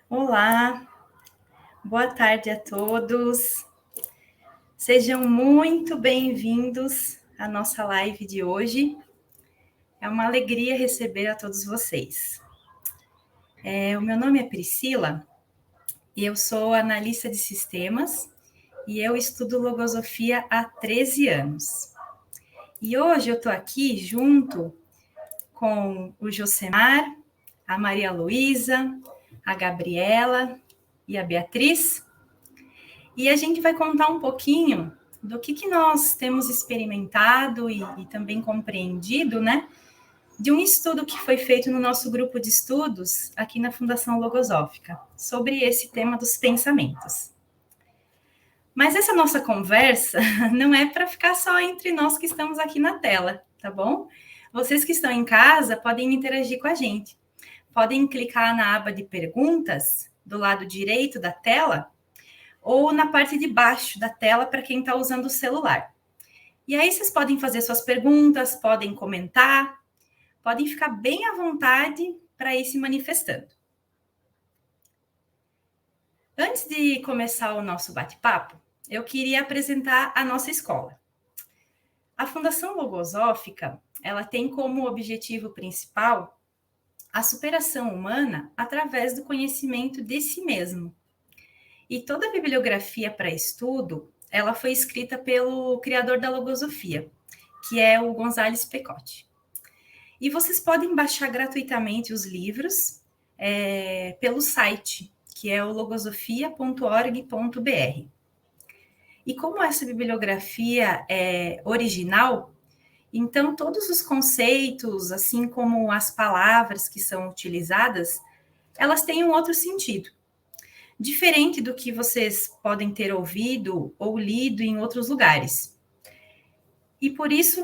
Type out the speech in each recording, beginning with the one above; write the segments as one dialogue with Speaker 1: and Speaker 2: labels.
Speaker 1: Olá, boa tarde a todos. Sejam muito bem-vindos à nossa live de hoje. É uma alegria receber a todos vocês. O meu nome é Priscila e eu sou analista de sistemas e eu estudo logosofia há 13 anos. E hoje eu estou aqui junto com o Josemar, a Maria Luísa, a Gabriela e a Beatriz. E a gente vai contar um pouquinho do que nós temos experimentado e também compreendido, né? De um estudo que foi feito no nosso grupo de estudos aqui na Fundação Logosófica, sobre esse tema dos pensamentos. Mas essa nossa conversa não é para ficar só entre nós que estamos aqui na tela, tá bom? Vocês que estão em casa podem interagir com a gente. Podem clicar na aba de perguntas do lado direito da tela ou na parte de baixo da tela para quem está usando o celular. E aí vocês podem fazer suas perguntas, podem comentar, podem ficar bem à vontade para ir se manifestando. Antes de começar o nosso bate-papo, eu queria apresentar a nossa escola. A Fundação Logosófica, ela tem como objetivo principal a superação humana através do conhecimento de si mesmo. E toda a bibliografia para estudo, ela foi escrita pelo criador da logosofia, que é o González Pecotti. E vocês podem baixar gratuitamente os livros pelo site, que é o logosofia.org.br. E como essa bibliografia é original, então todos os conceitos, assim como as palavras que são utilizadas, elas têm um outro sentido, diferente do que vocês podem ter ouvido ou lido em outros lugares. E por isso,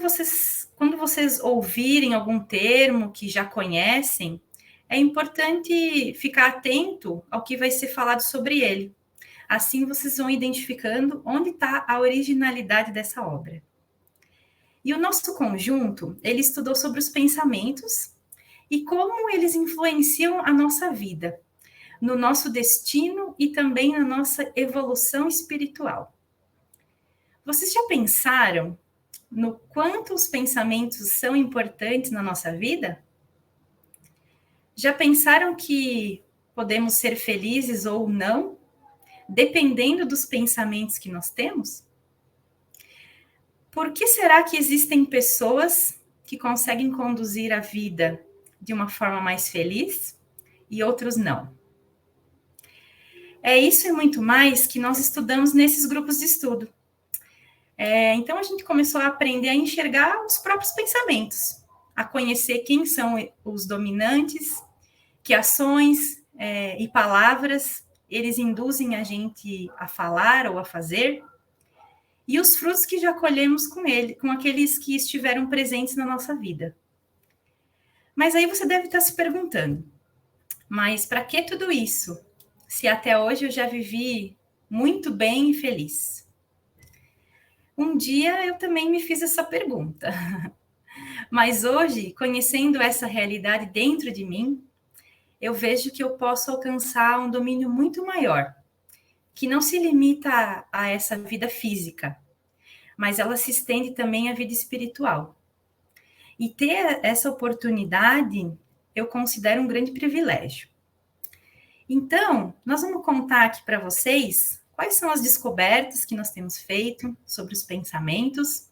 Speaker 1: quando vocês ouvirem algum termo que já conhecem, é importante ficar atento ao que vai ser falado sobre ele. Assim, vocês vão identificando onde está a originalidade dessa obra. E o nosso conjunto, ele estudou sobre os pensamentos e como eles influenciam a nossa vida, no nosso destino e também na nossa evolução espiritual. Vocês já pensaram no quanto os pensamentos são importantes na nossa vida? Já pensaram que podemos ser felizes ou não, dependendo dos pensamentos que nós temos? Por que será que existem pessoas que conseguem conduzir a vida de uma forma mais feliz e outros não? É isso e muito mais que nós estudamos nesses grupos de estudo. Então, a gente começou a aprender a enxergar os próprios pensamentos, a conhecer quem são os dominantes, que ações e palavras eles induzem a gente a falar ou a fazer, e os frutos que já colhemos com aqueles que estiveram presentes na nossa vida. Mas aí você deve estar se perguntando, mas para que tudo isso, se até hoje eu já vivi muito bem e feliz? Um dia eu também me fiz essa pergunta. Mas hoje, conhecendo essa realidade dentro de mim, eu vejo que eu posso alcançar um domínio muito maior, que não se limita a essa vida física, mas ela se estende também à vida espiritual. E ter essa oportunidade, eu considero um grande privilégio. Então, nós vamos contar aqui para vocês quais são as descobertas que nós temos feito sobre os pensamentos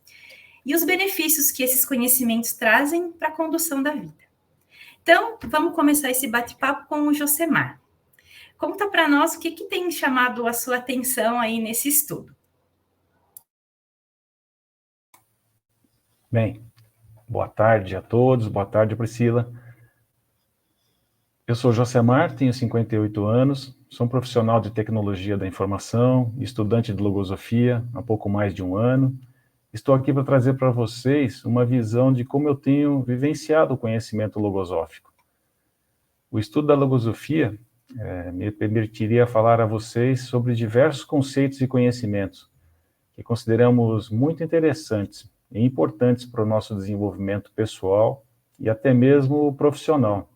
Speaker 1: e os benefícios que esses conhecimentos trazem para a condução da vida. Então, vamos começar esse bate-papo com o Josemar. Conta para nós o que tem chamado a sua atenção aí nesse estudo.
Speaker 2: Bem, boa tarde a todos, boa tarde, Priscila. Eu sou Josemar, tenho 58 anos, sou um profissional de tecnologia da informação, estudante de logosofia há pouco mais de um ano. Estou aqui para trazer para vocês uma visão de como eu tenho vivenciado o conhecimento logosófico. O estudo da logosofia me permitiria falar a vocês sobre diversos conceitos e conhecimentos que consideramos muito interessantes e importantes para o nosso desenvolvimento pessoal e até mesmo profissional.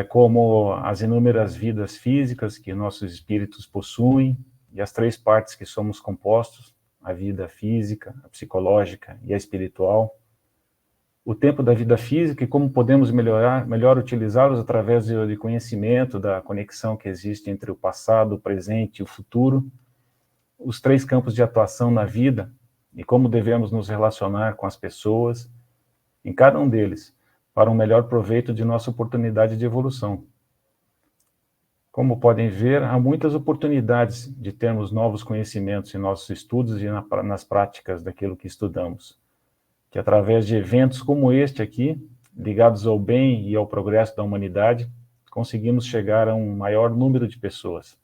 Speaker 2: como as inúmeras vidas físicas que nossos espíritos possuem, e as 3 partes que somos compostos, a vida física, a psicológica e a espiritual, o tempo da vida física e como podemos melhor utilizá-los através de conhecimento, da conexão que existe entre o passado, o presente e o futuro, os 3 campos de atuação na vida e como devemos nos relacionar com as pessoas, em cada um deles, para um melhor proveito de nossa oportunidade de evolução. Como podem ver, há muitas oportunidades de termos novos conhecimentos em nossos estudos e nas práticas daquilo que estudamos, que através de eventos como este aqui, ligados ao bem e ao progresso da humanidade, conseguimos chegar a um maior número de pessoas.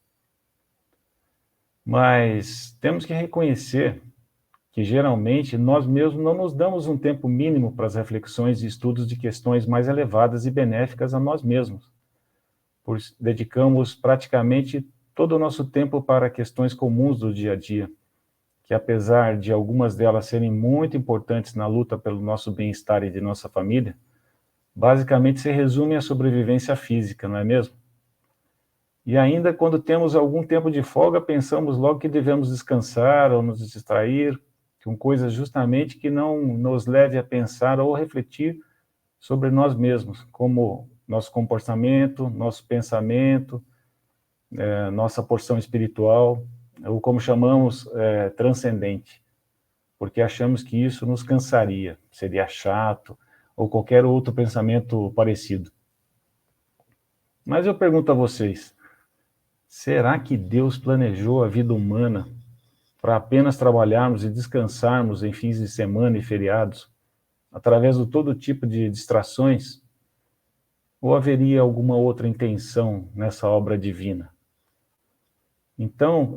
Speaker 2: Mas temos que reconhecer que geralmente nós mesmos não nos damos um tempo mínimo para as reflexões e estudos de questões mais elevadas e benéficas a nós mesmos, pois dedicamos praticamente todo o nosso tempo para questões comuns do dia a dia, que apesar de algumas delas serem muito importantes na luta pelo nosso bem-estar e de nossa família, basicamente se resumem à sobrevivência física, não é mesmo? E ainda quando temos algum tempo de folga, pensamos logo que devemos descansar ou nos distrair com coisas justamente que não nos leve a pensar ou refletir sobre nós mesmos, como nosso comportamento, nosso pensamento, nossa porção espiritual, ou como chamamos, transcendente, porque achamos que isso nos cansaria, seria chato, ou qualquer outro pensamento parecido. Mas eu pergunto a vocês, será que Deus planejou a vida humana para apenas trabalharmos e descansarmos em fins de semana e feriados, através de todo tipo de distrações? Ou haveria alguma outra intenção nessa obra divina? Então,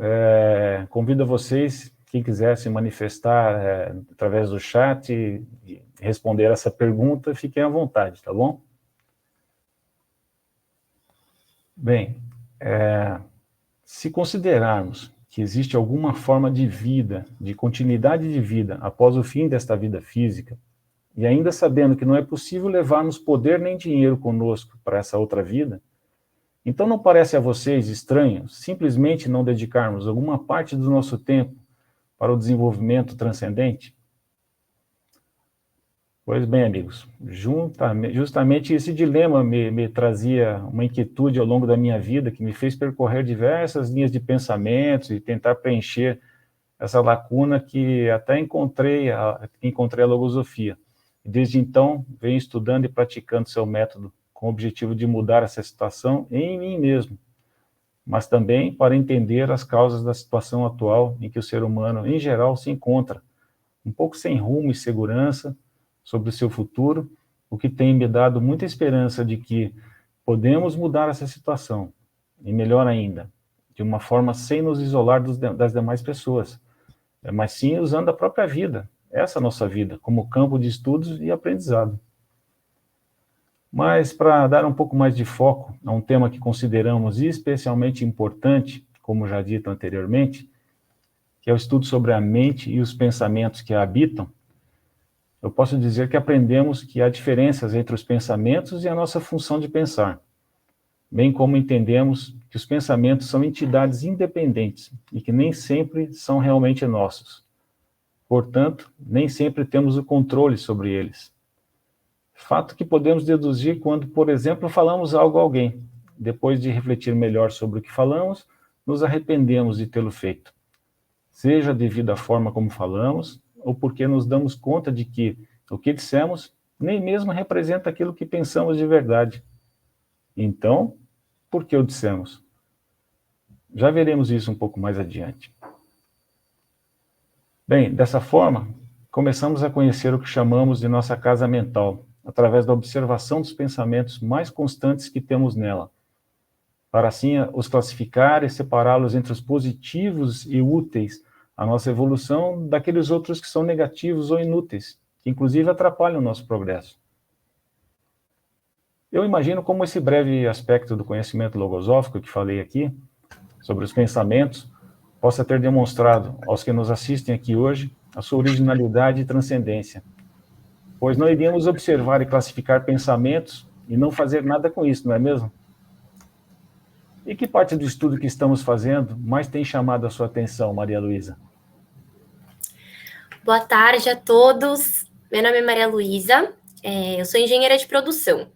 Speaker 2: convido a vocês, quem quiser se manifestar através do chat e responder essa pergunta, fiquem à vontade, tá bom? Bem, se considerarmos que existe alguma forma de vida, de continuidade de vida após o fim desta vida física, e ainda sabendo que não é possível levarmos poder nem dinheiro conosco para essa outra vida, então não parece a vocês estranho simplesmente não dedicarmos alguma parte do nosso tempo para o desenvolvimento transcendente? Pois bem, amigos, justamente esse dilema me trazia uma inquietude ao longo da minha vida que me fez percorrer diversas linhas de pensamentos e tentar preencher essa lacuna que até encontrei a logosofia. E desde então, venho estudando e praticando seu método com o objetivo de mudar essa situação em mim mesmo, mas também para entender as causas da situação atual em que o ser humano, em geral, se encontra, um pouco sem rumo e segurança sobre o seu futuro, o que tem me dado muita esperança de que podemos mudar essa situação, e melhor ainda, de uma forma sem nos isolar das demais pessoas, mas sim usando a própria vida, essa nossa vida, como campo de estudos e aprendizado. Mas para dar um pouco mais de foco a um tema que consideramos especialmente importante, como já dito anteriormente, que é o estudo sobre a mente e os pensamentos que a habitam, eu posso dizer que aprendemos que há diferenças entre os pensamentos e a nossa função de pensar, bem como entendemos que os pensamentos são entidades independentes e que nem sempre são realmente nossos. Portanto, nem sempre temos o controle sobre eles. Fato que podemos deduzir quando, por exemplo, falamos algo a alguém. Depois de refletir melhor sobre o que falamos, nos arrependemos de tê-lo feito. Seja devido à forma como falamos, ou porque nos damos conta de que o que dissemos nem mesmo representa aquilo que pensamos de verdade. Então, por que o dissemos? Já veremos isso um pouco mais adiante. Bem, dessa forma, começamos a conhecer o que chamamos de nossa casa mental, através da observação dos pensamentos mais constantes que temos nela, para assim os classificar e separá-los entre os positivos e úteis à nossa evolução daqueles outros que são negativos ou inúteis, que inclusive atrapalham o nosso progresso. Eu imagino como esse breve aspecto do conhecimento logosófico que falei aqui, sobre os pensamentos, possa ter demonstrado aos que nos assistem aqui hoje a sua originalidade e transcendência, pois não iríamos observar e classificar pensamentos e não fazer nada com isso, não é mesmo? E que parte do estudo que estamos fazendo mais tem chamado a sua atenção, Maria Luísa?
Speaker 3: Boa tarde a todos. Meu nome é Maria Luísa, eu sou engenheira de produção.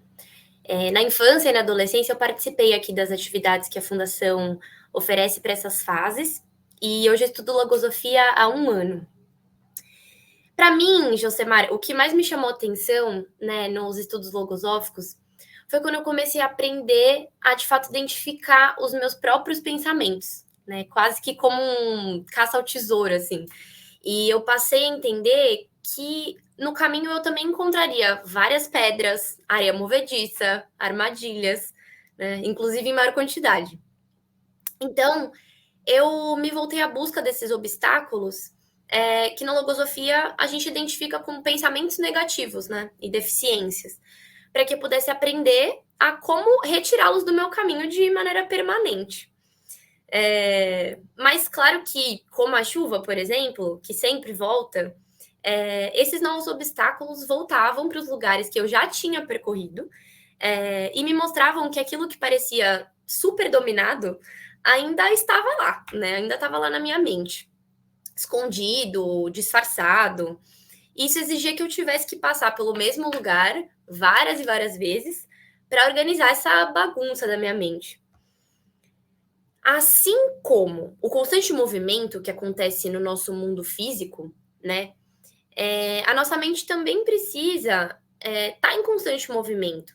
Speaker 3: Na infância e na adolescência, eu participei aqui das atividades que a Fundação oferece para essas fases, e hoje eu estudo logosofia há 1 ano. Para mim, Josemar, o que mais me chamou atenção, né, nos estudos logosóficos foi quando eu comecei a aprender a, de fato, identificar os meus próprios pensamentos, né, quase que como um caça ao tesouro, assim. E eu passei a entender que no caminho eu também encontraria várias pedras, areia movediça, armadilhas, né, inclusive em maior quantidade. Então, eu me voltei à busca desses obstáculos que na logosofia a gente identifica como pensamentos negativos, né, e deficiências, para que eu pudesse aprender a como retirá-los do meu caminho de maneira permanente. Mas claro que, como a chuva, por exemplo, que sempre volta, esses novos obstáculos voltavam para os lugares que eu já tinha percorrido e me mostravam que aquilo que parecia super dominado ainda estava lá, né? Ainda estava lá na minha mente, escondido, disfarçado. Isso exigia que eu tivesse que passar pelo mesmo lugar várias e várias vezes para organizar essa bagunça da minha mente. Assim como o constante movimento que acontece no nosso mundo físico, né? A nossa mente também precisa estar em constante movimento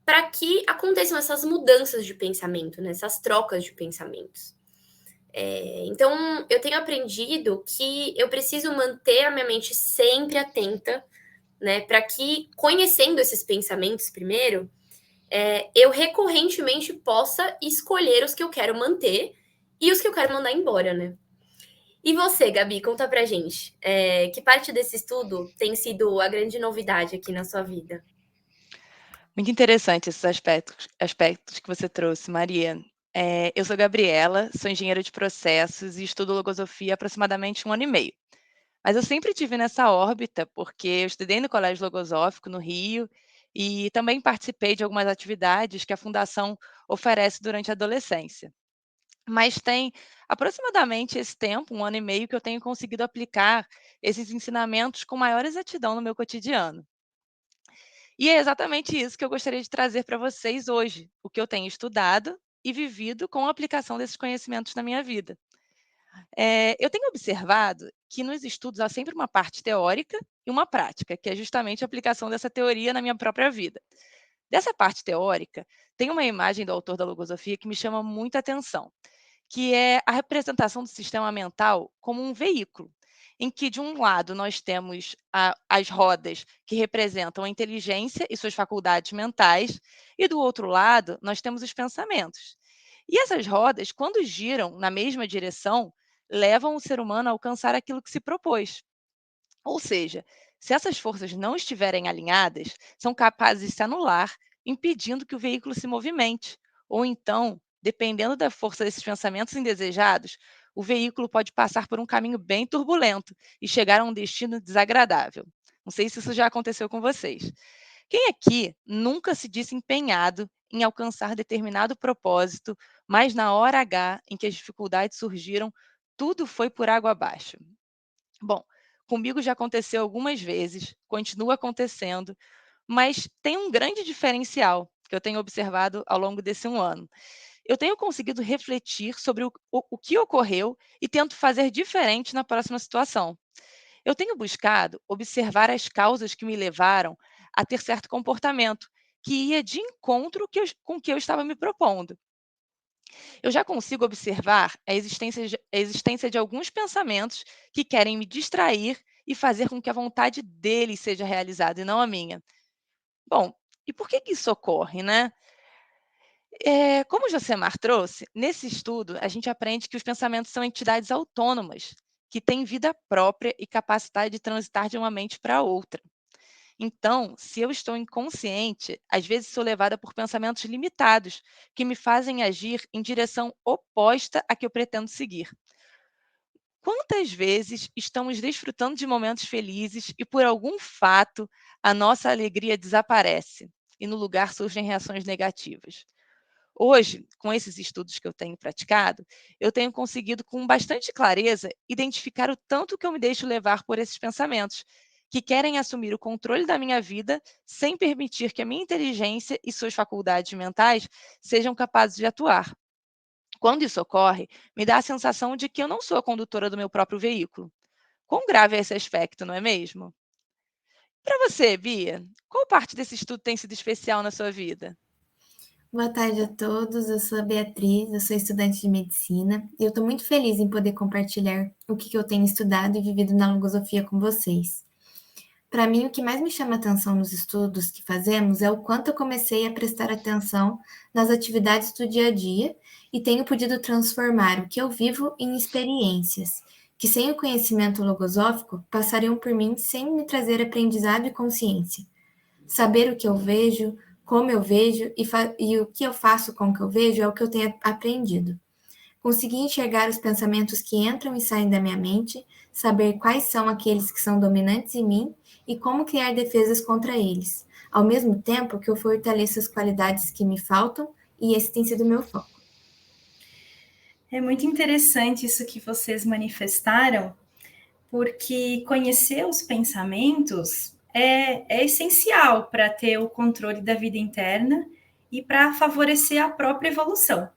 Speaker 3: para que aconteçam essas mudanças de pensamento, né? Essas trocas de pensamentos. Então, eu tenho aprendido que eu preciso manter a minha mente sempre atenta, né? Para que, conhecendo esses pensamentos primeiro, eu recorrentemente possa escolher os que eu quero manter e os que eu quero mandar embora, né? E você, Gabi, conta pra gente. Que parte desse estudo tem sido a grande novidade aqui na sua vida?
Speaker 4: Muito interessante esses aspectos que você trouxe, Maria. Eu sou Gabriela, sou engenheira de processos e estudo logosofia há aproximadamente 1 ano e meio. Mas eu sempre tive nessa órbita, porque eu estudei no Colégio Logosófico, no Rio, e também participei de algumas atividades que a Fundação oferece durante a adolescência. Mas tem aproximadamente esse tempo, 1 ano e meio, que eu tenho conseguido aplicar esses ensinamentos com maior exatidão no meu cotidiano. E é exatamente isso que eu gostaria de trazer para vocês hoje, o que eu tenho estudado e vivido com a aplicação desses conhecimentos na minha vida. Eu tenho observado que nos estudos há sempre uma parte teórica e uma prática, que é justamente a aplicação dessa teoria na minha própria vida. Dessa parte teórica, tem uma imagem do autor da logosofia que me chama muita atenção, que é a representação do sistema mental como um veículo, em que, de um lado, nós temos as rodas, que representam a inteligência e suas faculdades mentais, e, do outro lado, nós temos os pensamentos. E essas rodas, quando giram na mesma direção, levam o ser humano a alcançar aquilo que se propôs. Ou seja, se essas forças não estiverem alinhadas, são capazes de se anular, impedindo que o veículo se movimente. Ou então, dependendo da força desses pensamentos indesejados, o veículo pode passar por um caminho bem turbulento e chegar a um destino desagradável. Não sei se isso já aconteceu com vocês. Quem aqui nunca se disse empenhado em alcançar determinado propósito, mas na hora H em que as dificuldades surgiram, tudo foi por água abaixo? Bom, comigo já aconteceu algumas vezes, continua acontecendo, mas tem um grande diferencial que eu tenho observado ao longo desse 1 ano. Eu tenho conseguido refletir sobre o que ocorreu e tento fazer diferente na próxima situação. Eu tenho buscado observar as causas que me levaram a ter certo comportamento que ia de encontro com o que eu estava me propondo. Eu já consigo observar a existência de alguns pensamentos que querem me distrair e fazer com que a vontade deles seja realizada e não a minha. Bom, e por que isso ocorre, né? Como o Josemar trouxe, nesse estudo a gente aprende que os pensamentos são entidades autônomas, que têm vida própria e capacidade de transitar de uma mente para outra. Então, se eu estou inconsciente, às vezes sou levada por pensamentos limitados, que me fazem agir em direção oposta à que eu pretendo seguir. Quantas vezes estamos desfrutando de momentos felizes e, por algum fato, a nossa alegria desaparece? e no lugar surgem reações negativas. Hoje, com esses estudos que eu tenho praticado, eu tenho conseguido com bastante clareza identificar o tanto que eu me deixo levar por esses pensamentos, que querem assumir o controle da minha vida sem permitir que a minha inteligência e suas faculdades mentais sejam capazes de atuar. Quando isso ocorre, me dá a sensação de que eu não sou a condutora do meu próprio veículo. Quão grave é esse aspecto, não é mesmo? Para você, Bia, qual parte desse estudo tem sido especial na sua vida?
Speaker 5: Boa tarde a todos, eu sou a Beatriz, eu sou estudante de medicina e eu estou muito feliz em poder compartilhar o que eu tenho estudado e vivido na logosofia com vocês. Para mim, o que mais me chama atenção nos estudos que fazemos é o quanto eu comecei a prestar atenção nas atividades do dia a dia e tenho podido transformar o que eu vivo em experiências, que sem o conhecimento logosófico passariam por mim sem me trazer aprendizado e consciência. Saber o que eu vejo, como eu vejo e o que eu faço com o que eu vejo é o que eu tenho aprendido. Conseguir enxergar os pensamentos que entram e saem da minha mente, saber quais são aqueles que são dominantes em mim e como criar defesas contra eles, ao mesmo tempo que eu fortaleço as qualidades que me faltam, e esse tem sido o meu foco.
Speaker 1: É muito interessante isso que vocês manifestaram, porque conhecer os pensamentos é essencial para ter o controle da vida interna e para favorecer a própria evolução.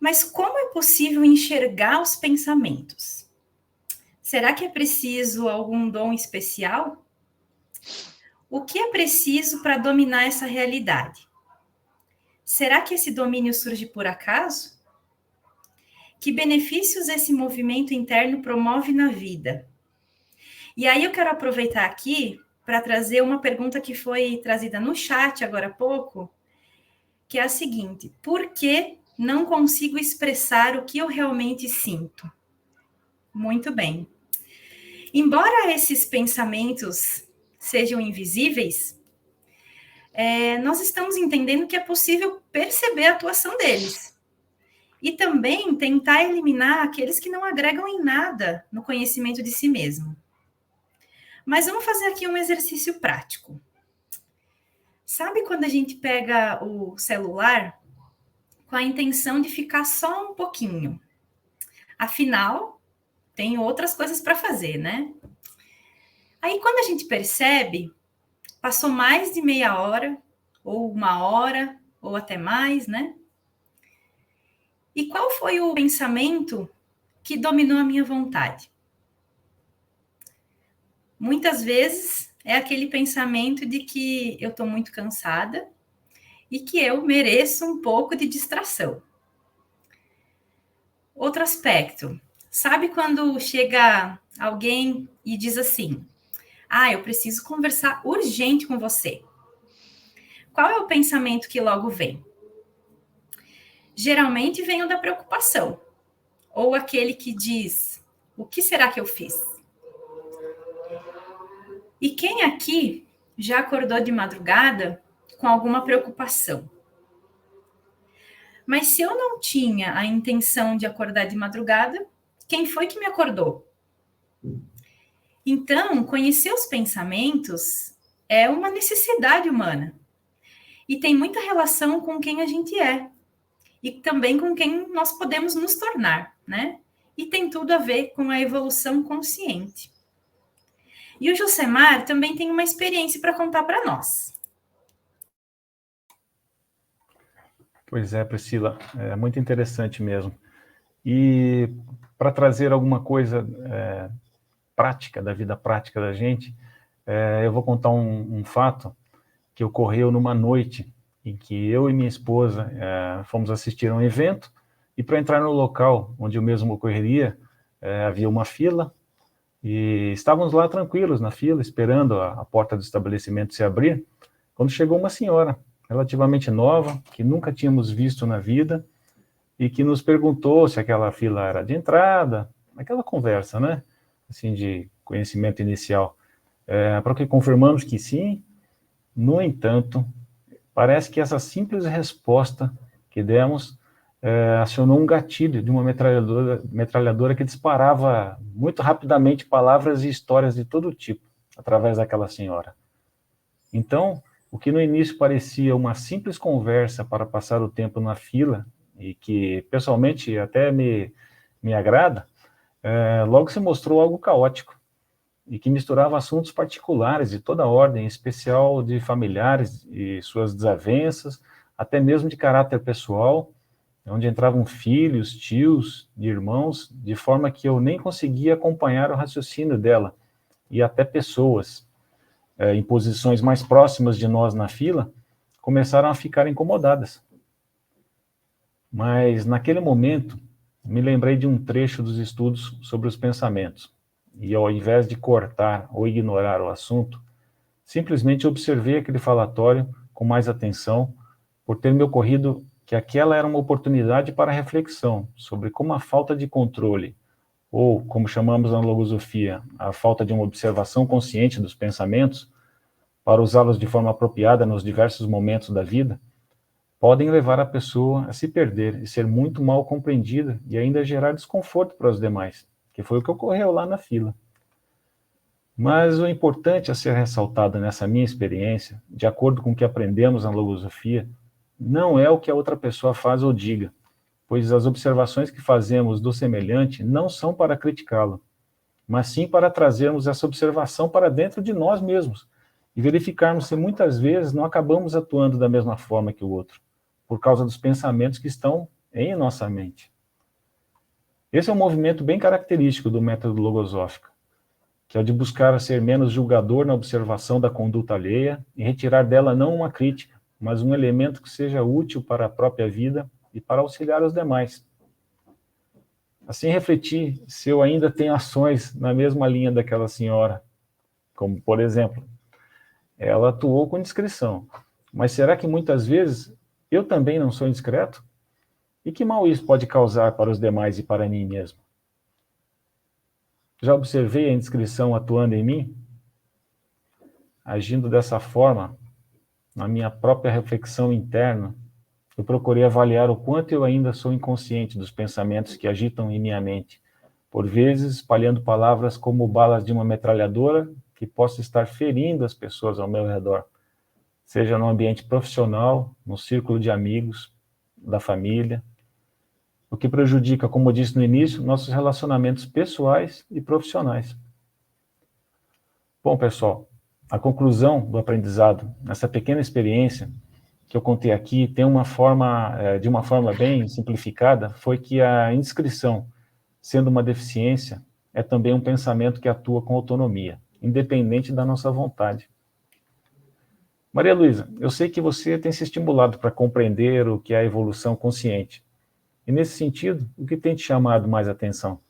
Speaker 1: Mas como é possível enxergar os pensamentos? Será que é preciso algum dom especial? O que é preciso para dominar essa realidade? Será que esse domínio surge por acaso? Que benefícios esse movimento interno promove na vida? E aí eu quero aproveitar aqui para trazer uma pergunta que foi trazida no chat agora há pouco, que é a seguinte: por que não consigo expressar o que eu realmente sinto? Muito bem. Embora esses pensamentos sejam invisíveis, nós estamos entendendo que é possível perceber a atuação deles. E também tentar eliminar aqueles que não agregam em nada no conhecimento de si mesmo. Mas vamos fazer aqui um exercício prático. Sabe quando a gente pega o celular com a intenção de ficar só um pouquinho? Afinal, tem outras coisas para fazer, né? Aí, quando a gente percebe, passou mais de meia hora, ou uma hora, ou até mais, né? E qual foi o pensamento que dominou a minha vontade? Muitas vezes é aquele pensamento de que eu estou muito cansada e que eu mereço um pouco de distração. Outro aspecto, sabe quando chega alguém e diz assim: eu preciso conversar urgente com você. Qual é o pensamento que logo vem? Geralmente vem o da preocupação, ou aquele que diz: o que será que eu fiz? E quem aqui já acordou de madrugada com alguma preocupação? Mas se eu não tinha a intenção de acordar de madrugada, quem foi que me acordou? Então, conhecer os pensamentos é uma necessidade humana. E tem muita relação com quem a gente é. E também com quem nós podemos nos tornar, né? E tem tudo a ver com a evolução consciente. E o Josemar também tem uma experiência para contar para nós.
Speaker 2: Pois é, Priscila, é muito interessante mesmo. E para trazer alguma coisa prática, da vida prática da gente, eu vou contar um fato que ocorreu numa noite em que eu e minha esposa fomos assistir a um evento, e para entrar no local onde o mesmo ocorreria, havia uma fila, e estávamos lá tranquilos na fila, esperando a porta do estabelecimento se abrir, quando chegou uma senhora relativamente nova, que nunca tínhamos visto na vida, e que nos perguntou se aquela fila era de entrada, aquela conversa, né? Assim, de conhecimento inicial. Para que confirmamos que sim. No entanto, parece que essa simples resposta que demos acionou um gatilho de uma metralhadora que disparava muito rapidamente palavras e histórias de todo tipo, através daquela senhora. Então, O que no início parecia uma simples conversa para passar o tempo na fila, e que pessoalmente até me agrada, logo se mostrou algo caótico, e que misturava assuntos particulares de toda ordem, em especial de familiares e suas desavenças, até mesmo de caráter pessoal, onde entravam filhos, tios, irmãos, de forma que eu nem conseguia acompanhar o raciocínio dela, e até pessoas em posições mais próximas de nós na fila começaram a ficar incomodadas. Mas, naquele momento, me lembrei de um trecho dos estudos sobre os pensamentos, e ao invés de cortar ou ignorar o assunto, simplesmente observei aquele falatório com mais atenção, por ter me ocorrido que aquela era uma oportunidade para reflexão sobre como a falta de controle, ou, como chamamos na logosofia, a falta de uma observação consciente dos pensamentos, para usá-los de forma apropriada nos diversos momentos da vida, podem levar a pessoa a se perder e ser muito mal compreendida e ainda gerar desconforto para os demais, que foi o que ocorreu lá na fila. Mas o importante a ser ressaltado nessa minha experiência, de acordo com o que aprendemos na logosofia, não é o que a outra pessoa faz ou diga, pois as observações que fazemos do semelhante não são para criticá-lo, mas sim para trazermos essa observação para dentro de nós mesmos e verificarmos se muitas vezes não acabamos atuando da mesma forma que o outro, por causa dos pensamentos que estão em nossa mente. Esse é um movimento bem característico do método logosófico, que é o de buscar ser menos julgador na observação da conduta alheia e retirar dela não uma crítica, mas um elemento que seja útil para a própria vida e para auxiliar os demais. Assim, refleti se eu ainda tenho ações na mesma linha daquela senhora, como, por exemplo, ela atuou com discrição, mas será que muitas vezes eu também não sou indiscreto? E que mal isso pode causar para os demais e para mim mesmo? Já observei a indiscrição atuando em mim? Agindo dessa forma, na minha própria reflexão interna, eu procurei avaliar o quanto eu ainda sou inconsciente dos pensamentos que agitam em minha mente, por vezes espalhando palavras como balas de uma metralhadora que possa estar ferindo as pessoas ao meu redor, seja no ambiente profissional, no círculo de amigos, da família, o que prejudica, como eu disse no início, nossos relacionamentos pessoais e profissionais. Bom, pessoal, a conclusão do aprendizado, nessa pequena experiência que eu contei aqui, tem de uma forma bem simplificada, foi que a indiscrição, sendo uma deficiência, é também um pensamento que atua com autonomia, independente da nossa vontade. Maria Luísa, eu sei que você tem se estimulado para compreender o que é a evolução consciente. E nesse sentido, o que tem te chamado mais atenção?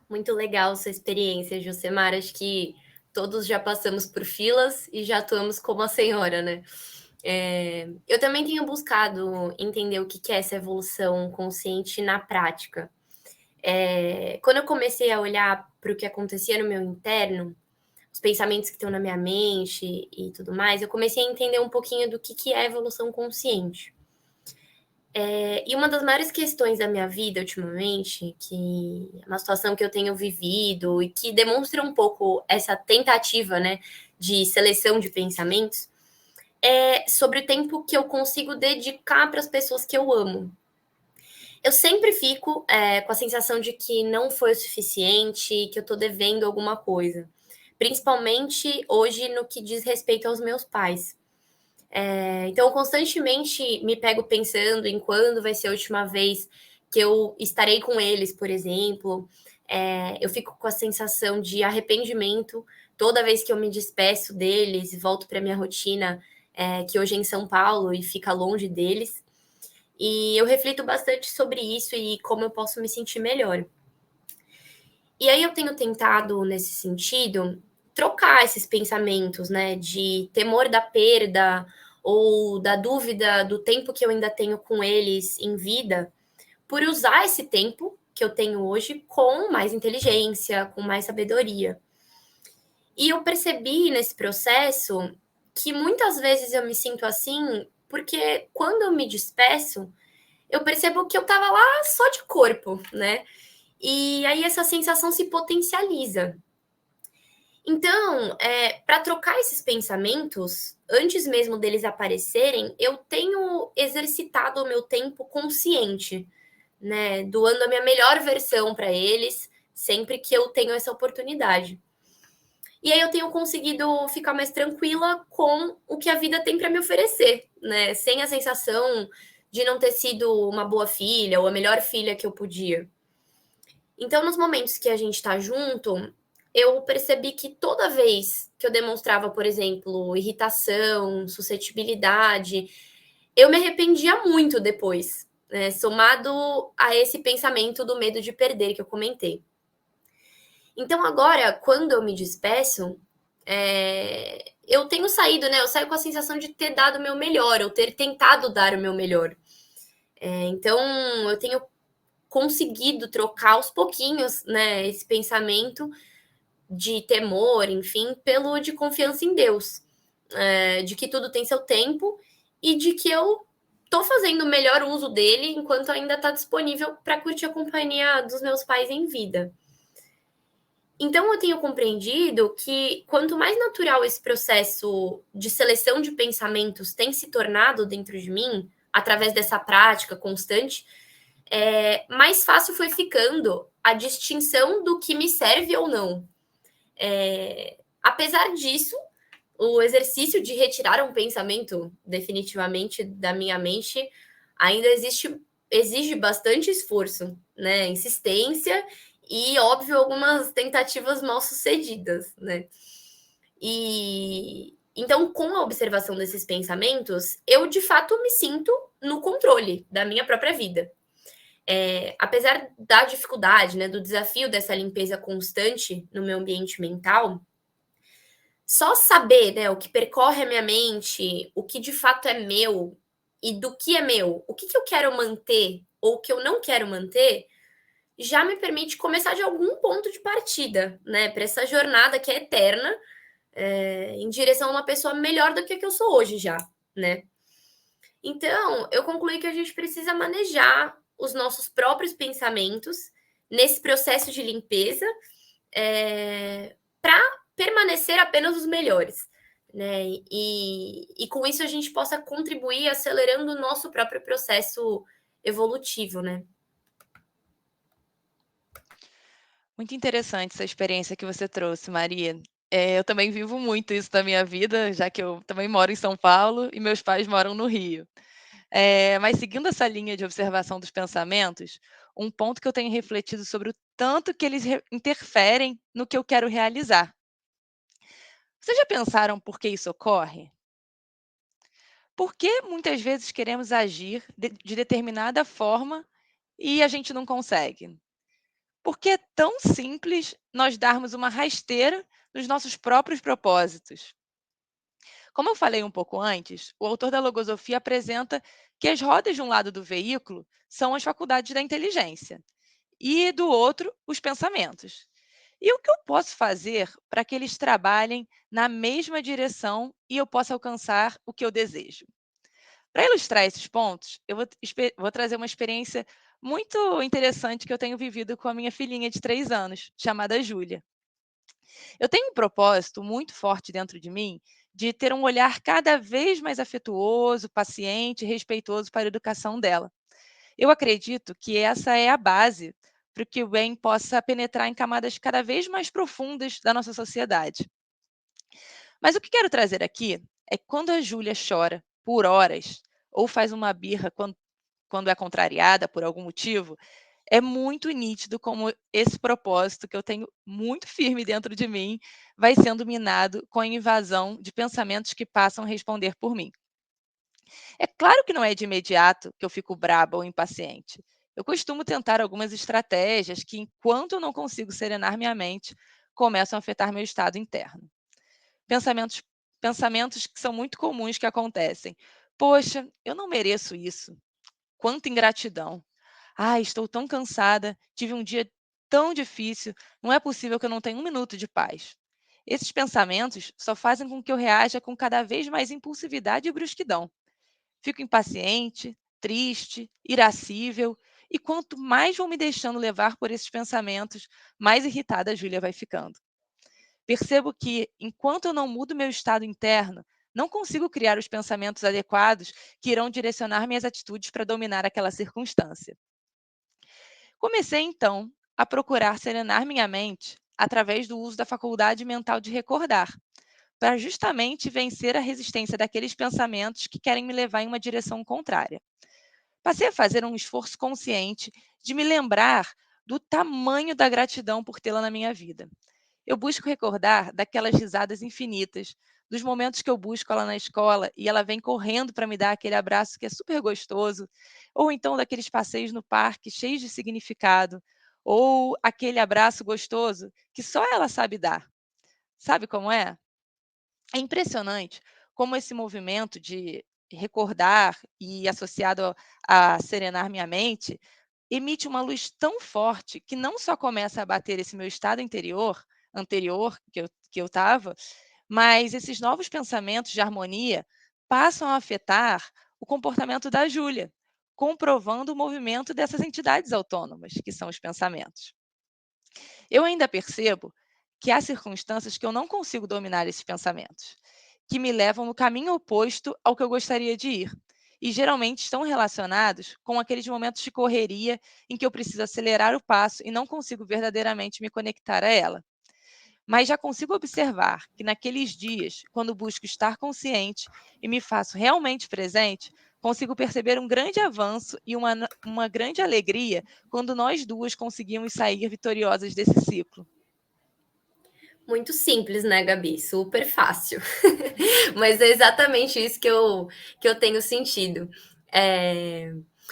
Speaker 3: Muito legal sua experiência, Josemar. Acho que todos já passamos por filas e já atuamos como a senhora, né? Eu também tenho buscado entender o que é essa evolução consciente na prática. Quando eu comecei a olhar para o que acontecia no meu interno, os pensamentos que estão na minha mente e tudo mais, eu comecei a entender um pouquinho do que é evolução consciente. E uma das maiores questões da minha vida ultimamente, que é uma situação que eu tenho vivido e que demonstra um pouco essa tentativa, né, de seleção de pensamentos, é sobre o tempo que eu consigo dedicar para as pessoas que eu amo. Eu sempre fico com a sensação de que não foi o suficiente, que eu estou devendo alguma coisa. Principalmente hoje no que diz respeito aos meus pais. Então, eu constantemente me pego pensando em quando vai ser a última vez que eu estarei com eles, por exemplo. Eu fico com a sensação de arrependimento toda vez que eu me despeço deles e volto para minha rotina, que hoje é em São Paulo e fica longe deles. E eu reflito bastante sobre isso e como eu posso me sentir melhor. E aí eu tenho tentado, nesse sentido, trocar esses pensamentos, né, de temor da perda ou da dúvida do tempo que eu ainda tenho com eles em vida, por usar esse tempo que eu tenho hoje com mais inteligência, com mais sabedoria. E eu percebi nesse processo que muitas vezes eu me sinto assim, porque quando eu me despeço, eu percebo que eu estava lá só de corpo, né? E aí essa sensação se potencializa. Então, para trocar esses pensamentos, antes mesmo deles aparecerem, eu tenho exercitado o meu tempo consciente, né? Doando a minha melhor versão para eles, sempre que eu tenho essa oportunidade. E aí eu tenho conseguido ficar mais tranquila com o que a vida tem para me oferecer, né? Sem a sensação de não ter sido uma boa filha ou a melhor filha que eu podia. Então, nos momentos que a gente está junto, eu percebi que toda vez que eu demonstrava, por exemplo, irritação, suscetibilidade, eu me arrependia muito depois, né? Somado a esse pensamento do medo de perder que eu comentei. Então, agora, quando eu me despeço, eu tenho saído, né? Eu saio com a sensação de ter dado o meu melhor, ou ter tentado dar o meu melhor. Então, eu tenho conseguido trocar aos pouquinhos, né, esse pensamento de temor, enfim, pelo de confiança em Deus, de que tudo tem seu tempo e de que eu tô fazendo o melhor uso dele enquanto ainda está disponível para curtir a companhia dos meus pais em vida. Então, eu tenho compreendido que quanto mais natural esse processo de seleção de pensamentos tem se tornado dentro de mim, através dessa prática constante, mais fácil foi ficando a distinção do que me serve ou não. Apesar disso, o exercício de retirar um pensamento definitivamente da minha mente ainda exige bastante esforço, né? Insistência e, óbvio, algumas tentativas mal sucedidas, né? E então, com a observação desses pensamentos, eu de fato me sinto no controle da minha própria vida. Apesar da dificuldade, né, do desafio dessa limpeza constante no meu ambiente mental, só saber, né, o que percorre a minha mente, o que de fato é meu e do que é meu, o que eu quero manter ou o que eu não quero manter, já me permite começar de algum ponto de partida, né, para essa jornada que é eterna, em direção a uma pessoa melhor do que a que eu sou hoje já, né? Então, eu concluí que a gente precisa manejar os nossos próprios pensamentos nesse processo de limpeza, para permanecer apenas os melhores, né? E com isso a gente possa contribuir acelerando o nosso próprio processo evolutivo, né?
Speaker 4: Muito interessante essa experiência que você trouxe, Maria. Eu também vivo muito isso na minha vida, já que eu também moro em São Paulo e meus pais moram no Rio. Mas seguindo essa linha de observação dos pensamentos, um ponto que eu tenho refletido sobre o tanto que eles interferem no que eu quero realizar. Vocês já pensaram por que isso ocorre? Por que muitas vezes queremos agir de determinada forma e a gente não consegue? Por que é tão simples nós darmos uma rasteira nos nossos próprios propósitos? Como eu falei um pouco antes, o autor da logosofia apresenta que as rodas de um lado do veículo são as faculdades da inteligência e do outro, os pensamentos. E o que eu posso fazer para que eles trabalhem na mesma direção e eu possa alcançar o que eu desejo? Para ilustrar esses pontos, eu vou trazer uma experiência muito interessante que eu tenho vivido com a minha filhinha de 3 anos, chamada Júlia. Eu tenho um propósito muito forte dentro de mim de ter um olhar cada vez mais afetuoso, paciente e respeitoso para a educação dela. Eu acredito que essa é a base para que o bem possa penetrar em camadas cada vez mais profundas da nossa sociedade. Mas o que quero trazer aqui é que quando a Júlia chora por horas ou faz uma birra quando é contrariada por algum motivo, é muito nítido como esse propósito que eu tenho muito firme dentro de mim vai sendo minado com a invasão de pensamentos que passam a responder por mim. É claro que não é de imediato que eu fico braba ou impaciente. Eu costumo tentar algumas estratégias que, enquanto eu não consigo serenar minha mente, começam a afetar meu estado interno. Pensamentos, pensamentos que são muito comuns que acontecem. Poxa, eu não mereço isso. Quanta ingratidão. Ai, estou tão cansada, tive um dia tão difícil, não é possível que eu não tenha um minuto de paz. Esses pensamentos só fazem com que eu reaja com cada vez mais impulsividade e brusquidão. Fico impaciente, triste, irascível, e quanto mais vou me deixando levar por esses pensamentos, mais irritada a Júlia vai ficando. percebo que, enquanto eu não mudo meu estado interno, não consigo criar os pensamentos adequados que irão direcionar minhas atitudes para dominar aquela circunstância. Comecei, então, a procurar serenar minha mente através do uso da faculdade mental de recordar, para justamente vencer a resistência daqueles pensamentos que querem me levar em uma direção contrária. Passei a fazer um esforço consciente de me lembrar do tamanho da gratidão por tê-la na minha vida. Eu busco recordar daquelas risadas infinitas, dos momentos que eu busco ela na escola e ela vem correndo para me dar aquele abraço que é super gostoso, ou então daqueles passeios no parque cheios de significado, ou aquele abraço gostoso que só ela sabe dar. Sabe como é? É impressionante como esse movimento de recordar e associado a serenar minha mente, emite uma luz tão forte que não só começa a bater esse meu estado anterior que eu estava, mas esses novos pensamentos de harmonia passam a afetar o comportamento da Júlia, comprovando o movimento dessas entidades autônomas, que são os pensamentos. Eu ainda percebo que há circunstâncias que eu não consigo dominar esses pensamentos, que me levam no caminho oposto ao que eu gostaria de ir. E geralmente estão relacionados com aqueles momentos de correria em que eu preciso acelerar o passo e não consigo verdadeiramente me conectar a ela. Mas já consigo observar que naqueles dias, quando busco estar consciente e me faço realmente presente, consigo perceber um grande avanço e uma grande alegria quando nós duas conseguimos sair vitoriosas desse ciclo.
Speaker 3: Muito simples, né, Gabi? Super fácil. Mas é exatamente isso que eu tenho sentido.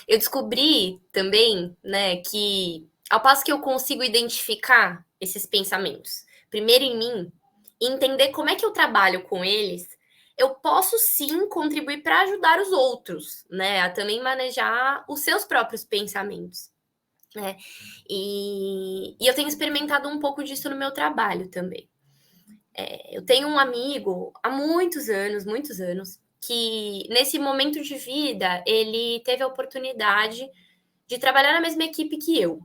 Speaker 3: Eu descobri também, né, que ao passo que eu consigo identificar esses pensamentos, primeiro em mim, e entender como é que eu trabalho com eles, eu posso sim contribuir para ajudar os outros, né, a também manejar os seus próprios pensamentos, né? E eu tenho experimentado um pouco disso no meu trabalho também. Eu tenho um amigo há muitos anos, que nesse momento de vida ele teve a oportunidade de trabalhar na mesma equipe que eu.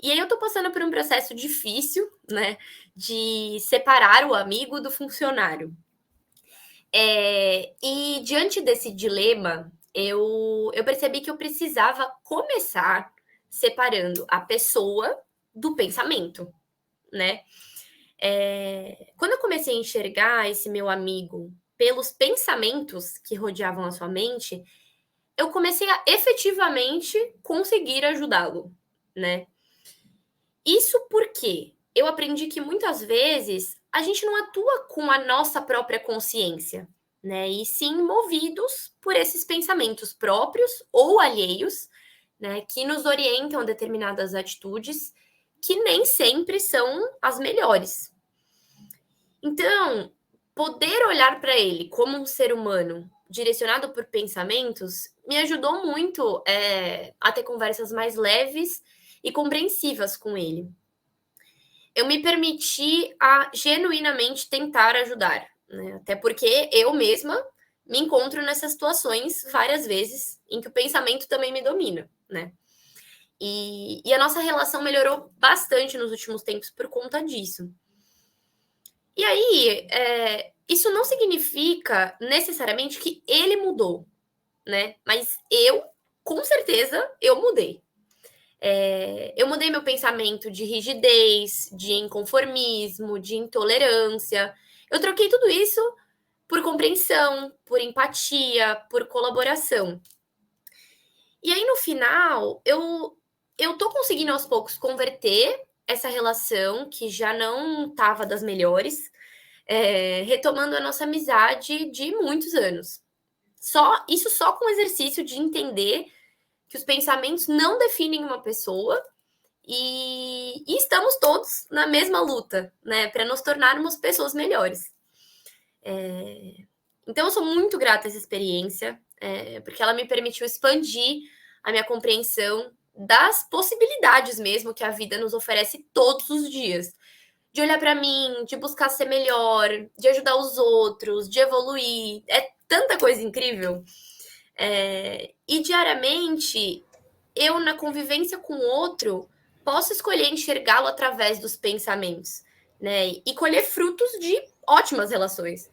Speaker 3: E aí eu tô passando por um processo difícil, né, de separar o amigo do funcionário. E diante desse dilema, eu percebi que eu precisava começar separando a pessoa do pensamento, né? Quando eu comecei a enxergar esse meu amigo pelos pensamentos que rodeavam a sua mente, eu comecei a efetivamente conseguir ajudá-lo, né? Isso porque eu aprendi que muitas vezes a gente não atua com a nossa própria consciência, né? E sim movidos por esses pensamentos próprios ou alheios, né? Que nos orientam a determinadas atitudes que nem sempre são as melhores. Então, poder olhar para ele como um ser humano direcionado por pensamentos me ajudou muito a ter conversas mais leves e compreensivas com ele. Eu me permiti a genuinamente tentar ajudar, né? Até porque eu mesma me encontro nessas situações várias vezes em que o pensamento também me domina, né? E a nossa relação melhorou bastante nos últimos tempos por conta disso. E aí, isso não significa necessariamente que ele mudou, né? Mas com certeza, eu mudei. Eu mudei meu pensamento de rigidez, de inconformismo, de intolerância. Eu troquei tudo isso por compreensão, por empatia, por colaboração. E aí, no final, eu tô conseguindo aos poucos converter essa relação que já não estava das melhores, retomando a nossa amizade de muitos anos. Isso só com o exercício de entender que os pensamentos não definem uma pessoa e estamos todos na mesma luta, né, para nos tornarmos pessoas melhores. Então, eu sou muito grata a essa experiência, porque ela me permitiu expandir a minha compreensão das possibilidades mesmo que a vida nos oferece todos os dias. De olhar para mim, de buscar ser melhor, de ajudar os outros, de evoluir. É tanta coisa incrível. E diariamente, eu, na convivência com o outro, posso escolher enxergá-lo através dos pensamentos, né? E colher frutos de ótimas relações.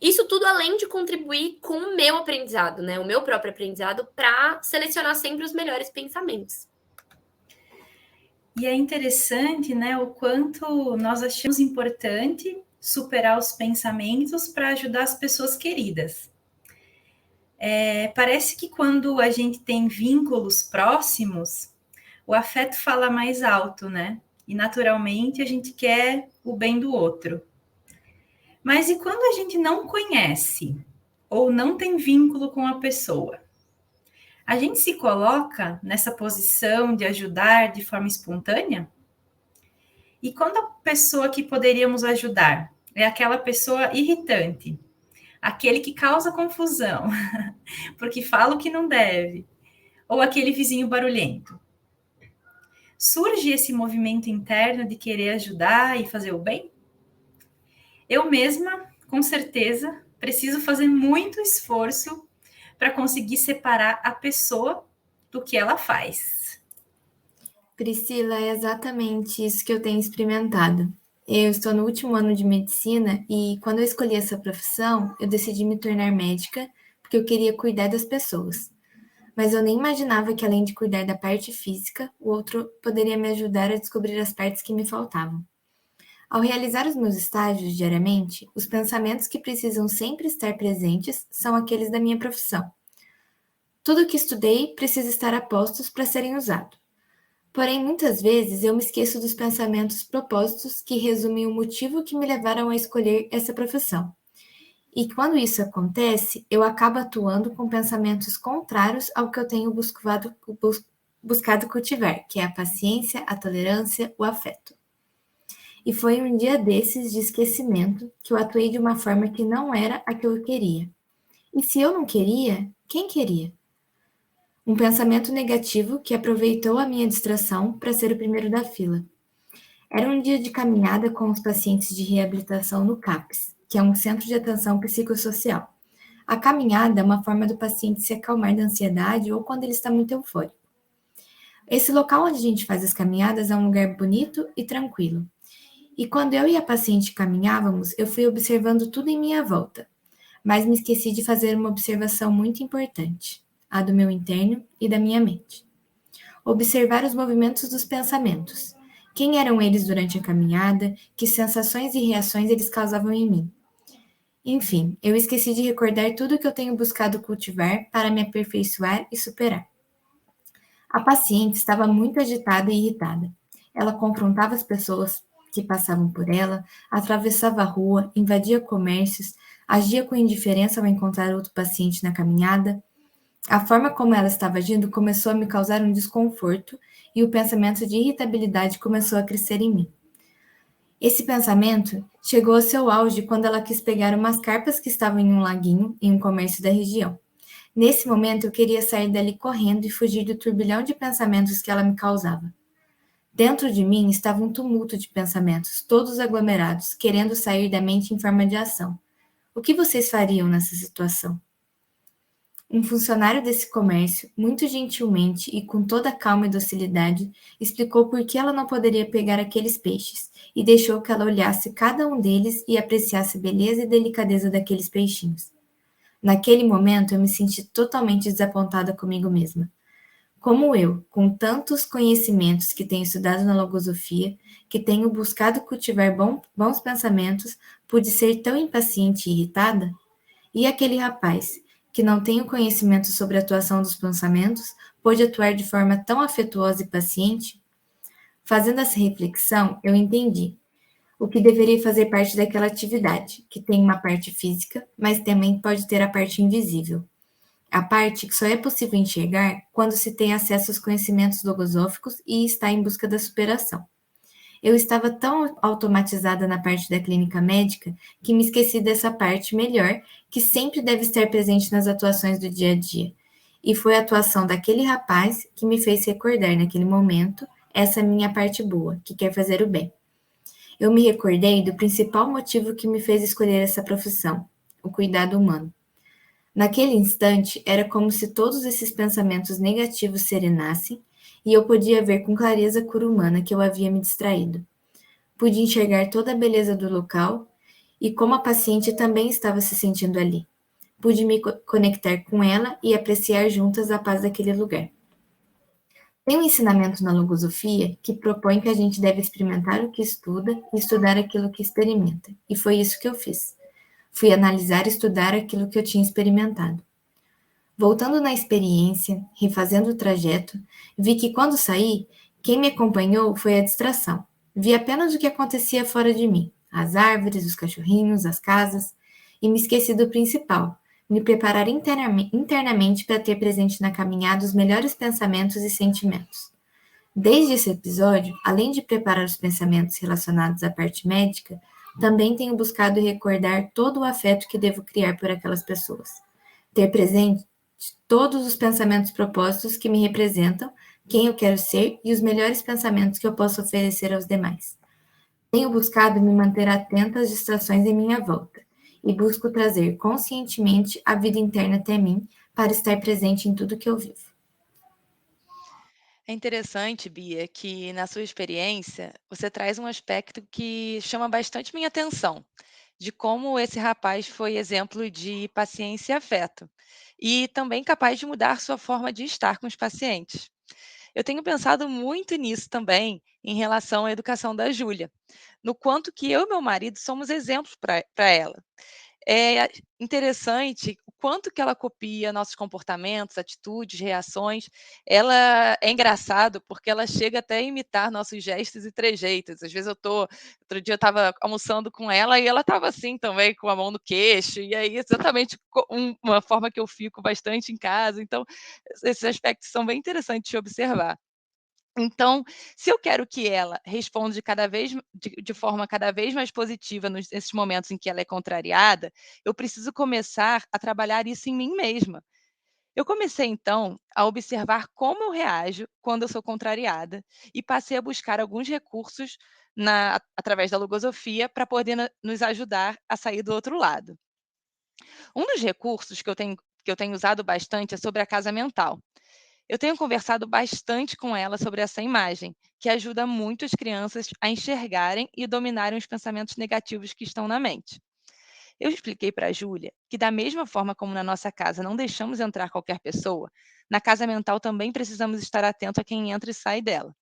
Speaker 3: Isso tudo além de contribuir com o meu aprendizado, né? O meu próprio aprendizado, para selecionar sempre os melhores pensamentos.
Speaker 1: E é interessante, né, o quanto nós achamos importante superar os pensamentos para ajudar as pessoas queridas. Parece que quando a gente tem vínculos próximos, o afeto fala mais alto, né? E naturalmente a gente quer o bem do outro. Mas e quando a gente não conhece ou não tem vínculo com a pessoa? A gente se coloca nessa posição de ajudar de forma espontânea? E quando a pessoa que poderíamos ajudar é aquela pessoa irritante, aquele que causa confusão, porque fala o que não deve, ou aquele vizinho barulhento, surge esse movimento interno de querer ajudar e fazer o bem? Eu mesma, com certeza, preciso fazer muito esforço para conseguir separar a pessoa do que ela faz.
Speaker 5: Priscila, é exatamente isso que eu tenho experimentado. Eu estou no último ano de medicina e quando eu escolhi essa profissão, eu decidi me tornar médica porque eu queria cuidar das pessoas. Mas eu nem imaginava que, além de cuidar da parte física, o outro poderia me ajudar a descobrir as partes que me faltavam. Ao realizar os meus estágios diariamente, os pensamentos que precisam sempre estar presentes são aqueles da minha profissão. Tudo o que estudei precisa estar a postos para serem usados. Porém, muitas vezes eu me esqueço dos pensamentos propósitos que resumem o motivo que me levaram a escolher essa profissão. E quando isso acontece, eu acabo atuando com pensamentos contrários ao que eu tenho buscado cultivar, que é a paciência, a tolerância, o afeto. E foi um dia desses de esquecimento que eu atuei de uma forma que não era a que eu queria. E se eu não queria, quem queria? Um pensamento negativo que aproveitou a minha distração para ser o primeiro da fila. Era um dia de caminhada com os pacientes de reabilitação no CAPS, que é um centro de atenção psicossocial. A caminhada é uma forma do paciente se acalmar da ansiedade ou quando ele está muito eufórico. Esse local onde a gente faz as caminhadas é um lugar bonito e tranquilo. E quando eu e a paciente caminhávamos, eu fui observando tudo em minha volta, mas me esqueci de fazer uma observação muito importante, a do meu interno e da minha mente. Observar os movimentos dos pensamentos. Quem eram eles durante a caminhada, que sensações e reações eles causavam em mim. Enfim, eu esqueci de recordar tudo que eu tenho buscado cultivar para me aperfeiçoar e superar. A paciente estava muito agitada e irritada. Ela confrontava as pessoas que passavam por ela, atravessava a rua, invadia comércios, agia com indiferença ao encontrar outro paciente na caminhada. A forma como ela estava agindo começou a me causar um desconforto e o pensamento de irritabilidade começou a crescer em mim. Esse pensamento chegou ao seu auge quando ela quis pegar umas carpas que estavam em um laguinho, em um comércio da região. Nesse momento, eu queria sair dali correndo e fugir do turbilhão de pensamentos que ela me causava. Dentro de mim estava um tumulto de pensamentos, todos aglomerados, querendo sair da mente em forma de ação. O que vocês fariam nessa situação? Um funcionário desse comércio, muito gentilmente e com toda a calma e docilidade, explicou por que ela não poderia pegar aqueles peixes e deixou que ela olhasse cada um deles e apreciasse a beleza e delicadeza daqueles peixinhos. Naquele momento, eu me senti totalmente desapontada comigo mesma. Como eu, com tantos conhecimentos que tenho estudado na logosofia, que tenho buscado cultivar bons pensamentos, pude ser tão impaciente e irritada? E aquele rapaz, que não tem o conhecimento sobre a atuação dos pensamentos, pôde atuar de forma tão afetuosa e paciente? Fazendo essa reflexão, eu entendi o que deveria fazer parte daquela atividade, que tem uma parte física, mas também pode ter a parte invisível. A parte que só é possível enxergar quando se tem acesso aos conhecimentos logosóficos e está em busca da superação. Eu estava tão automatizada na parte da clínica médica que me esqueci dessa parte melhor, que sempre deve estar presente nas atuações do dia a dia. E foi a atuação daquele rapaz que me fez recordar naquele momento essa minha parte boa, que quer fazer o bem. Eu me recordei do principal motivo que me fez escolher essa profissão, o cuidado humano. Naquele instante, era como se todos esses pensamentos negativos serenassem e eu podia ver com clareza a cura humana que eu havia me distraído. Pude enxergar toda a beleza do local e como a paciente também estava se sentindo ali. Pude me conectar com ela e apreciar juntas a paz daquele lugar. Tem um ensinamento na logosofia que propõe que a gente deve experimentar o que estuda e estudar aquilo que experimenta. E foi isso que eu fiz. Fui analisar e estudar aquilo que eu tinha experimentado. Voltando na experiência, refazendo o trajeto, vi que quando saí, quem me acompanhou foi a distração. Vi apenas o que acontecia fora de mim, as árvores, os cachorrinhos, as casas, e me esqueci do principal, me preparar internamente para ter presente na caminhada os melhores pensamentos e sentimentos. Desde esse episódio, além de preparar os pensamentos relacionados à parte médica, também tenho buscado recordar todo o afeto que devo criar por aquelas pessoas. Ter presente todos os pensamentos propostos que me representam, quem eu quero ser e os melhores pensamentos que eu posso oferecer aos demais. Tenho buscado me manter atenta às distrações em minha volta e busco trazer conscientemente a vida interna até mim para estar presente em tudo que eu vivo.
Speaker 4: É interessante, Bia, que na sua experiência você traz um aspecto que chama bastante minha atenção, de como esse rapaz foi exemplo de paciência e afeto, e também capaz de mudar sua forma de estar com os pacientes. Eu tenho pensado muito nisso também em relação à educação da Júlia, no quanto que eu e meu marido somos exemplos para ela. É interessante o quanto que ela copia nossos comportamentos, atitudes, reações. Ela é engraçado, porque ela chega até a imitar nossos gestos e trejeitos. Às vezes outro dia eu estava almoçando com ela e ela estava assim também, com a mão no queixo, e aí exatamente uma forma que eu fico bastante em casa. Então, esses aspectos são bem interessantes de observar. Então, se eu quero que ela responda de forma cada vez mais positiva nesses momentos em que ela é contrariada, eu preciso começar a trabalhar isso em mim mesma. Eu comecei então a observar como eu reajo quando eu sou contrariada e passei a buscar alguns recursos através da logosofia para poder nos ajudar a sair do outro lado. Um dos recursos que eu tenho usado bastante é sobre a casa mental. Eu tenho conversado bastante com ela sobre essa imagem, que ajuda muito as crianças a enxergarem e dominarem os pensamentos negativos que estão na mente. Eu expliquei para a Júlia que, da mesma forma como na nossa casa não deixamos entrar qualquer pessoa, na casa mental também precisamos estar atento a quem entra e sai dela.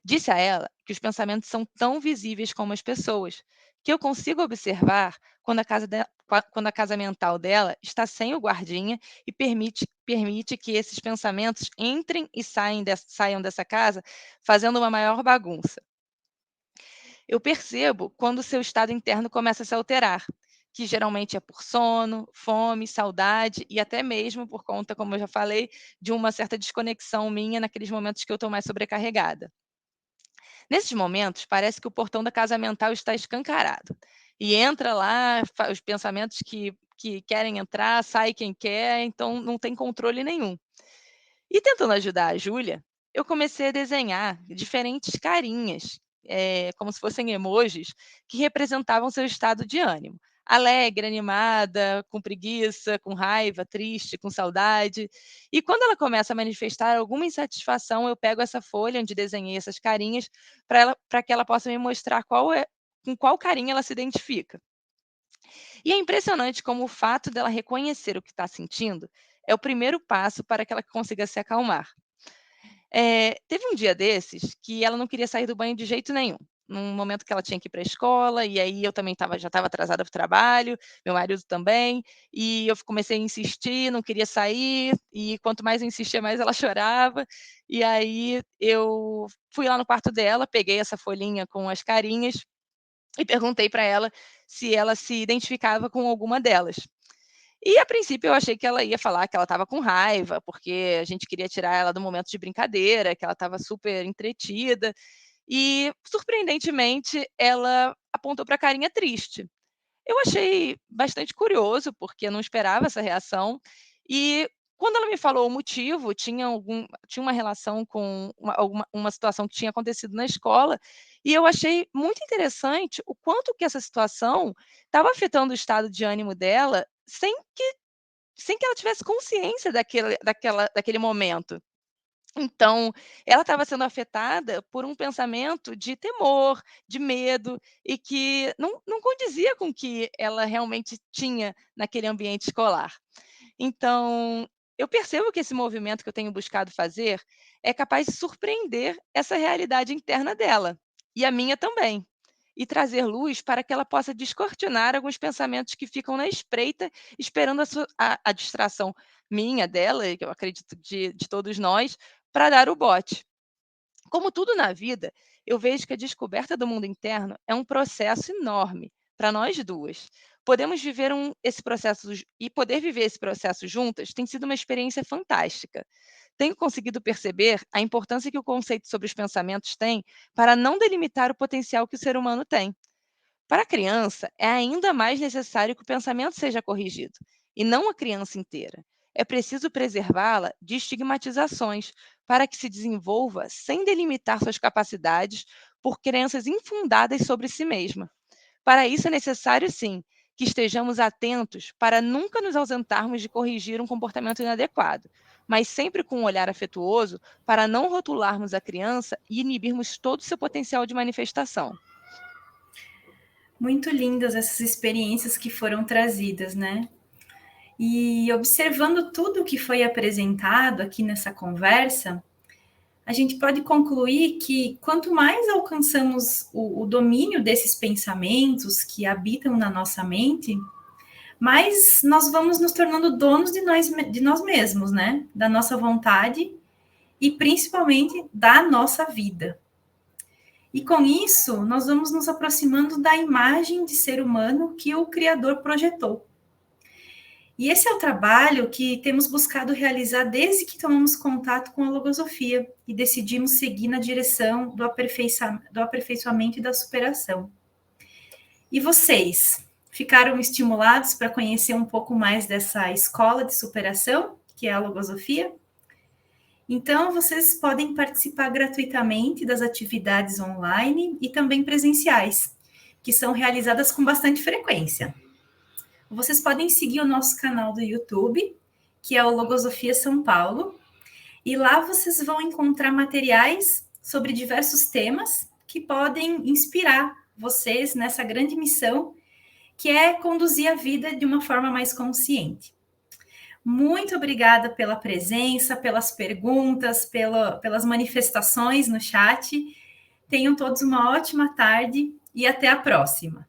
Speaker 4: Disse a ela que os pensamentos são tão visíveis como as pessoas, que eu consigo observar quando a casa mental dela está sem o guardinha e permite que esses pensamentos entrem e saiam dessa casa, fazendo uma maior bagunça. Eu percebo quando o seu estado interno começa a se alterar, que geralmente é por sono, fome, saudade e até mesmo por conta, como eu já falei, de uma certa desconexão minha naqueles momentos que eu estou mais sobrecarregada. Nesses momentos, parece que o portão da casa mental está escancarado. E entra lá os pensamentos que querem entrar, sai quem quer, então não tem controle nenhum. E tentando ajudar a Júlia, eu comecei a desenhar diferentes carinhas, como se fossem emojis, que representavam seu estado de ânimo. Alegre, animada, com preguiça, com raiva, triste, com saudade. E quando ela começa a manifestar alguma insatisfação, eu pego essa folha onde desenhei essas carinhas para que ela possa me mostrar com qual carinha ela se identifica. E é impressionante como o fato dela reconhecer o que está sentindo é o primeiro passo para que ela consiga se acalmar. Teve um dia desses que ela não queria sair do banho de jeito nenhum, num momento que ela tinha que ir para a escola, e aí eu também já estava atrasada para o trabalho, meu marido também, e eu comecei a insistir, não queria sair, e quanto mais eu insistia, mais ela chorava. E aí eu fui lá no quarto dela, peguei essa folhinha com as carinhas e perguntei para ela se ela se identificava com alguma delas. E a princípio eu achei que ela ia falar que ela estava com raiva, porque a gente queria tirar ela do momento de brincadeira, que ela estava super entretida, e surpreendentemente ela apontou para a carinha triste. Eu achei bastante curioso, porque eu não esperava essa reação, e quando ela me falou o motivo, tinha uma relação com uma situação que tinha acontecido na escola, e eu achei muito interessante o quanto que essa situação estava afetando o estado de ânimo dela, sem que ela tivesse consciência daquele momento. Então, ela estava sendo afetada por um pensamento de temor, de medo, e que não condizia com o que ela realmente tinha naquele ambiente escolar. Então, eu percebo que esse movimento que eu tenho buscado fazer é capaz de surpreender essa realidade interna dela, e a minha também, e trazer luz para que ela possa descortinar alguns pensamentos que ficam na espreita, esperando a distração minha, dela, e que eu acredito de todos nós, para dar o bote. Como tudo na vida, eu vejo que a descoberta do mundo interno é um processo enorme para nós duas. Podemos viver esse processo e poder viver esse processo juntas tem sido uma experiência fantástica. Tenho conseguido perceber a importância que o conceito sobre os pensamentos tem para não delimitar o potencial que o ser humano tem. Para a criança, é ainda mais necessário que o pensamento seja corrigido, e não a criança inteira. É preciso preservá-la de estigmatizações, para que se desenvolva sem delimitar suas capacidades por crenças infundadas sobre si mesma. Para isso é necessário, sim, que estejamos atentos para nunca nos ausentarmos de corrigir um comportamento inadequado, mas sempre com um olhar afetuoso para não rotularmos a criança e inibirmos todo o seu potencial de manifestação.
Speaker 1: Muito lindas essas experiências que foram trazidas, né? E observando tudo o que foi apresentado aqui nessa conversa, a gente pode concluir que quanto mais alcançamos o domínio desses pensamentos que habitam na nossa mente, mais nós vamos nos tornando donos de nós mesmos, né? Da nossa vontade e principalmente da nossa vida. E com isso, nós vamos nos aproximando da imagem de ser humano que o Criador projetou. E esse é o trabalho que temos buscado realizar desde que tomamos contato com a logosofia e decidimos seguir na direção do aperfeiçoamento e da superação. E vocês, ficaram estimulados para conhecer um pouco mais dessa escola de superação, que é a logosofia? Então, vocês podem participar gratuitamente das atividades online e também presenciais, que são realizadas com bastante frequência. Vocês podem seguir o nosso canal do YouTube, que é o Logosofia São Paulo, e lá vocês vão encontrar materiais sobre diversos temas que podem inspirar vocês nessa grande missão, que é conduzir a vida de uma forma mais consciente. Muito obrigada pela presença, pelas perguntas, pelas manifestações no chat. Tenham todos uma ótima tarde e até a próxima.